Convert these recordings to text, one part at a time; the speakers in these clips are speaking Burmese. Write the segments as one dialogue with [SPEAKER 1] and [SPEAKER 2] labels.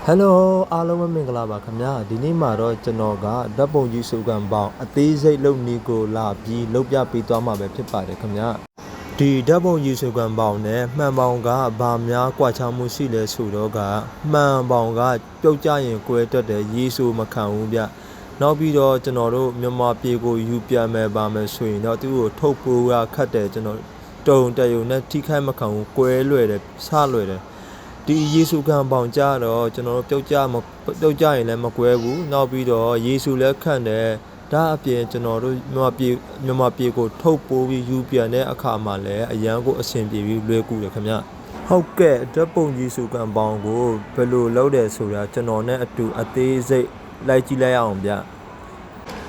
[SPEAKER 1] Hello အားလုံးပဲမင်္ဂလာပါခင်ဗျာဒီနေ့မှာတော့ကျွန်တော်ကဓာတ်ပုံကြီးစုကံပေါင်းအသေးစိတ်လုပ်နည်းကိုလာပြီးလုပ်ပြပေးသွားမှာပဲဖြစ်ပါတယ်ခင်ဗျာဒီဓာတ်ပုံကြီးစုကံပေါင်းနဲ့မှန်ပေါင်းကဘာများကွာခြားမှုရှိလဲဆိုတော့ကမှန်ပေါင်းကပြုတ်ကြရင်ကွဲတတ်တယ်ရေးဆိုမခံဘူးဗျနောက်ပြီးတော့ကျွန်တော်တို့မြန်မာပြည်ကိုယူပြန်မယ်ပါမယ်ဆိုရင်တော့သူ့ကိုထုတ်ပိုးရခတ်တယ်ကျွန်တော်တုံတရုံနဲ့ထိခိုက်မခံဘူးကွဲလွယ်တယ်ဆလွယ်တယ်ဒီယေရှုခံပေါင်ကြတော့ကျွန်တော်တို့ပြုတ်ကြရင်လည်းမကွဲဘူးနောက်ပြီးတော့ယေရှုလည်းခန့်တယ်ဒါအပြင်ကျွန်တော်တို့မြန်မာပြည်ကိုထုတ်ပိုးပြီးယူပြန်တဲ့အခါမှာလည်းအရန်ကိုအဆင်ပြေပြီးလွယ်ကူတယ်ခင်ဗျဟုတ်ကဲ့ဓာတ်ပုံယေရှုခံပေါင်ကိုဘယ်လိုလုပ်တယ်ဆိုတာကျွန်တော်နဲ့အတူအသေးစိတ်လိုက်ကြည့်လိုက်အောင်ဗျ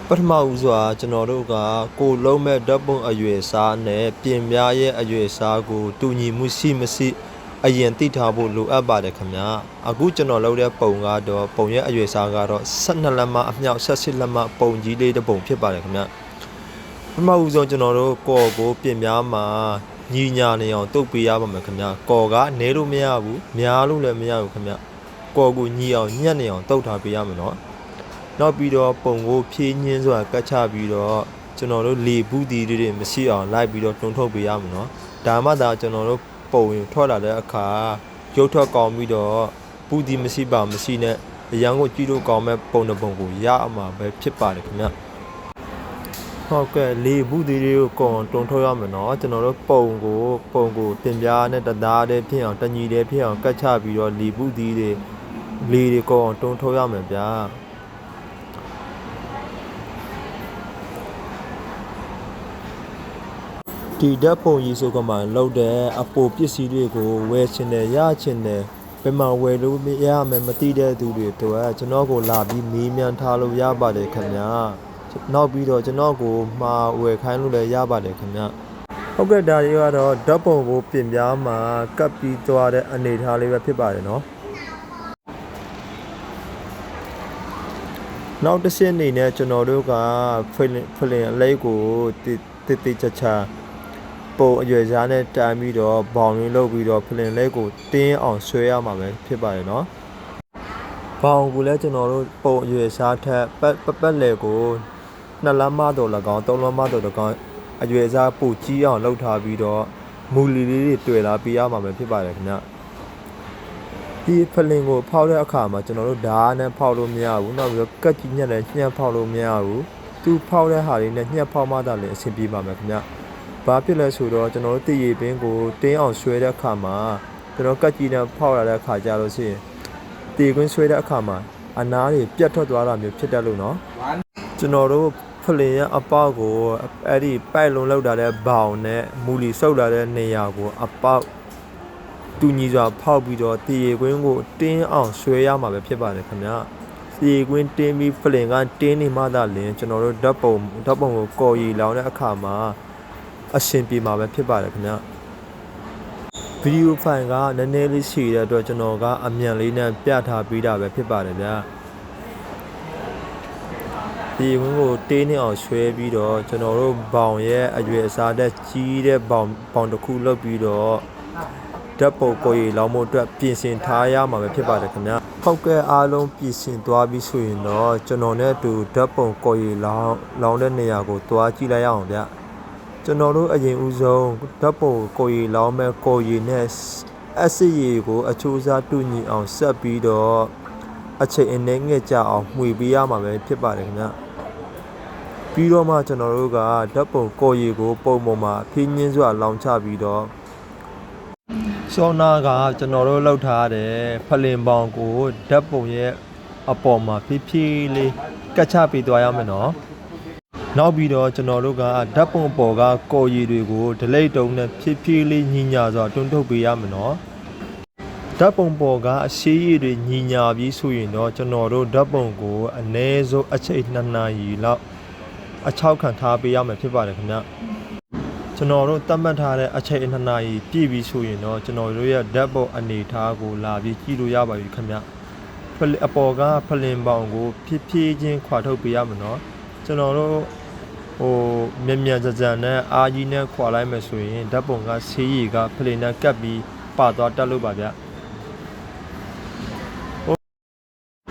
[SPEAKER 1] ပထမဦးစွာကျွန်တော်တို့ကကိုလုံးမဲ့ဓာတ်ပုံအရွယ်စားနဲ့ပြင်ပြရဲ့အရွယ်စားကိုတူညီမှုရှိမရှိအရင်သိထားဖို့လိုအပ်ပါတယ်ခင်ဗျာအခုကျွန်တော်လုပ်တဲ့ပုံကတော့ပုံရဲ့အရွယ်စားကတော့12လက်မအမြောက်18လက်မပုံကြီးလေးတစ်ပုံဖြစ်ပါတယ်ခင်ဗျာပထမဦးဆုံးကျွန်တော်တို့ကော်ကိုပြင်ပြမှာညီညာနေအောင်တုပ်ပေးရပါမယ်ခင်ဗျာကော်ကနေလို့မရဘူးများလို့လည်းမရဘူးခင်ဗျာကော်ကိုညီအောင်ညှက်နေအောင်တုပ်ထားပေးရမယ်နော်နောက်ပြီးတော့ပုံကိုဖြည့်ညင်းစွာကတ်ချပြီးတော့ကျွန်တော်တို့လေဘူးတီတွေမရှိအောင်လိုက်ပြီးတော့တွန်းထုတ်ပေးရမယ်နော်ဒါမှသာကျွန်တော်တို့ပုံရင်ထွက်လာတဲ့အခါရုပ်ထွက်ကောင်းပြီးတော့ပူဒီမရှိပါမရှိနဲ့အရန်ကိုကြည့်လို့ကောင်းမဲ့ပုံတစ်ပုံကိုရအမှာပဲဖြစ်ပါတယ်ခင်ဗျဟုတ်ကဲ့လေဘူးဒီတွေကိုကုန်တွန်းထုတ်ရမယ်နော်ကျွန်တော်တို့ပုံကိုတင်ပြားနဲ့တသားတည်းဖြစ်အောင်တညီတည်းဖြစ်အောင်ကတ်ချပြီးတော့လေဘူးဒီတွေလေတွေကုန်တွန်းထုတ်ရမယ်ဗျာဒီဓာတ်ပုံရေးစုကမှလောက်တဲ့အပိုပစ္စည်းတွေကိုဝယ်ချင်တယ်ရချင်တယ်ဘယ်မှာဝယ်လို့မရမယ်မသိတဲ့သူတွေတော့ကျွန်တော်ကိုလာပြီးမေးမြန်းထားလို့ရပါတယ်ခင်ဗျာနောက်ပြီးတော့ကျွန်တော်ကိုမှာဝယ်ခိုင်းလို့လည်းရပါတယ်ခင်ဗျာဟုတ်ကဲ့ဒါတွေကတော့ဓာတ်ပုံကိုပြင်ပြားမှာကပ်ပြီးသွားတဲ့အနေအထားလေးပဲဖြစ်ပါတယ်နော်နောက်တစ်ဆင့်အနေနဲ့ကျွန်တော်တို့ကဖလင်အလေးကိုတိချာပုံအရွယ်စားနဲ့တန်းပြီးတော့ဘောင်ရင်းလုပ်ပြီးတော့ဖလင်လေးကိုတင်းအောင်ဆွဲရမှာပဲဖြစ်ပါတယ်နော်ဘောင်ကိုလည်းကျွန်တော်တို့ပုံအရွယ်စားထက်ပတ်လေကို2လက်မတော့၎င်း3လက်မတော့၎င်းအရွယ်စားပိုကြီးအောင်လုပ်ထားပြီးတော့မူလီလေးတွေတွေ့လာပြရမှာပဲဖြစ်ပါတယ်ခင်ဗျဒီဖလင်ကိုဖောက်တဲ့အခါမှာကျွန်တော်တို့ဓာတ်နဲ့ဖောက်လို့မရဘူးနောက်ပြီးတော့ကတ်ကြီးညက်လည်းညှက်ဖောက်လို့မရဘူးသူဖောက်တဲ့ဟာလေးနဲ့ညှက်ဖောက်မှသာလည်းအဆင်ပြေပါမယ်ခင်ဗျဘာဖြစ်လဲဆိုတော့ကျွန်တော်တို့တည်ရည်ပင်ကိုတင်းအောင်ဆွဲတဲ့အခါမှာကျွန်တော်ကတ်ကြီးနဲ့ဖောက်ရတဲ့အခါကြလို့ရှိရင်တည်ခွင်းဆွဲတဲ့အခါမှာအနားတွေပြတ်ထွက်သွားတာမျိုးဖြစ်တတ်လို့နော်ကျွန်တော်တို့ဖလင်ရဲ့အပေါက်ကိုအဲ့ဒီပိုက်လုံးလောက်တာတဲ့ဘောင်နဲ့မူလီဆုပ်လာတဲ့နေရာကိုအပေါက်တူညီစွာဖောက်ပြီးတော့တည်ရည်ခွင်းကိုတင်းအောင်ဆွဲရမှာပဲဖြစ်ပါတယ်ခင်ဗျာတည်ရည်ခွင်းတင်းပြီးဖလင်ကတင်းနေမှသာလျှင်ကျွန်တော်တို့ဓာတ်ပုံကိုကော်ရီလောင်တဲ့အခါမှာအရှင်ပြေမှာပဲဖြစ်ပါတယ်ခင်ဗျဗီဒီယိုဖိုင်ကနည်းနည်းလေးရှိတဲ့အတွက်ကျွန်တော်ကအမြန်လေးနဲ့ပြထားပေးတာပဲဖြစ်ပါတယ်ဗျာဒီဝင်းကိုတေးနေအောင်ဆွဲပြီးတော့ကျွန်တော်တို့ဘောင်ရဲ့အရွယ်အစားတက်ကြီးတဲ့ဘောင်တစ်ခုလုပ်ပြီးတော့ဓာတ်ပုံကိုရေလောင်းဖို့အတွက်ပြင်ဆင်ထားရမှာပဲဖြစ်ပါတယ်ခင်ဗျပောက်ကဲအားလုံးပြင်ဆင်သွားပြီးဆိုရင်တော့ကျွန်တော်နဲ့အတူဓာတ်ပုံကိုရေလောင်းတဲ့နေရာကိုသွားကြည့်လိုက်ရအောင်ဗျကျွန်တော်တို့အရင်ဦးဆုံးဓာတ်ပုံကိုရီလောင်းမဲ့ကိုရီနဲ့အစစ်ရည်ကိုအချိုးစားတူညီအောင်ဆက်ပြီးတော့အချိန်အနည်းငယ်ကြာအောင်မှွေပေးရမှာပဲဖြစ်ပါတယ်ခင်ဗျပြီးတော့မှကျွန်တော်တို့ကဓာတ်ပုံကိုရီကိုပုံပေါ်မှာဖြင်းညင်းစွာလောင်ချပြီးတော့စောနာကကျွန်တော်တို့လောက်ထားတဲ့ဖလင်ပေါင်ကိုဓာတ်ပုံရဲ့အပေါ်မှာဖြည်းဖြည်းလေးကတ်ချပေးသွားရမယ်နော်နောက်ပြီးတော့ကျွန်တော်တို့ကဓာတ်ပုံပေါ်ကကော်ရည်တွေကိုဒလိတ်တုံးနဲ့ဖြည်းဖြည်းလေးညီညာစွာတွန်းထုတ်ပေးရမယ်နော်ဓာတ်ပုံပေါ်ကအရှိရည်တွေညီညာပြီးဆိုရင်တော့ကျွန်တော်တို့ဓာတ်ပုံကိုအနည်းဆုံးအချိန်2နာရီလောက်အချောက်ခံထားပေးရမယ်ဖြစ်ပါတယ်ခင်ဗျကျွန်တော်တို့သတ်မှတ်ထားတဲ့အချိန်2နာရီပြည့်ပြီဆိုရင်တော့ကျွန်တော်တို့ရဲ့ဓာတ်ပုံအနေထားကိုလာပြီးကြည့်လို့ရပါပြီခင်ဗျအပေါ်ကဖလင်ပေါင်ကိုဖြည်းဖြည်းချင်းခွာထုတ်ပေးရမယ်နော်ကျွန်တော်တို့မြန်စနဲ့အာကြီးနဲ့ခွာလိုက်မယ်ဆိုရင်ဓာတ်ပုံကဆေးရည်ကဖလင်နဲ့ကပ်ပြီးပါသွားတက်လို့ပါဗျ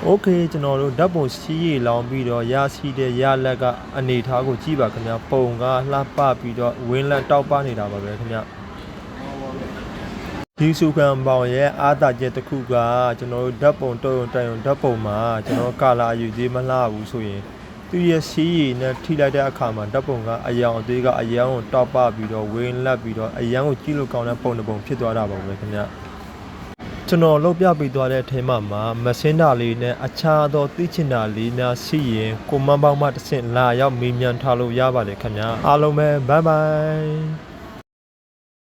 [SPEAKER 1] โอเคကျွန်တော်တို့ဓာတ်ပုံစီးရီလောင်ပြီးတော့ရရှိတဲ့ရလက်ကအနေထားကိုကြည့်ပါခင်ဗျာပုံကလှပပြီးတော့ဝင်းလက်တောက်ပနေတာပါပဲခင်ဗျာဒီစုခံပေါင်ရဲ့အားသာချက်တစ်ခုကကျွန်တော်တို့ဓာတ်ပုံတုံးတိုင်ဓာတ်ပုံမှာကျွန်တော်ကာလာအယူသေးမလှဘူးဆိုရင်သူရဲ့စီးရီနဲ့ထိလိုက်တဲ့အခါမှာဓာတ်ပုံကအယောင်အသေးကအယောင်ကိုတောက်ပပြီးတော့ဝင်းလက်ပြီးတော့အယောင်ကိုကြည့်လို့ကောင်းတဲ့ပုံတစ်ပုံဖြစ်သွားတာပါပဲခင်ဗျာကျွန်တော်လုပ်ပြပေးသွားတဲ့အထက်မှာမစင်းတာလေးနဲ့အခြားသောသိချင်တာလေးများရှိရင်ကိုမန်းပေါင်းမှတစ်ဆင့်လာရောက်မေးမြန်းထားလို့ရပါတယ်ခင်ဗျာအားလုံးပဲဘိုင်ဘိုင်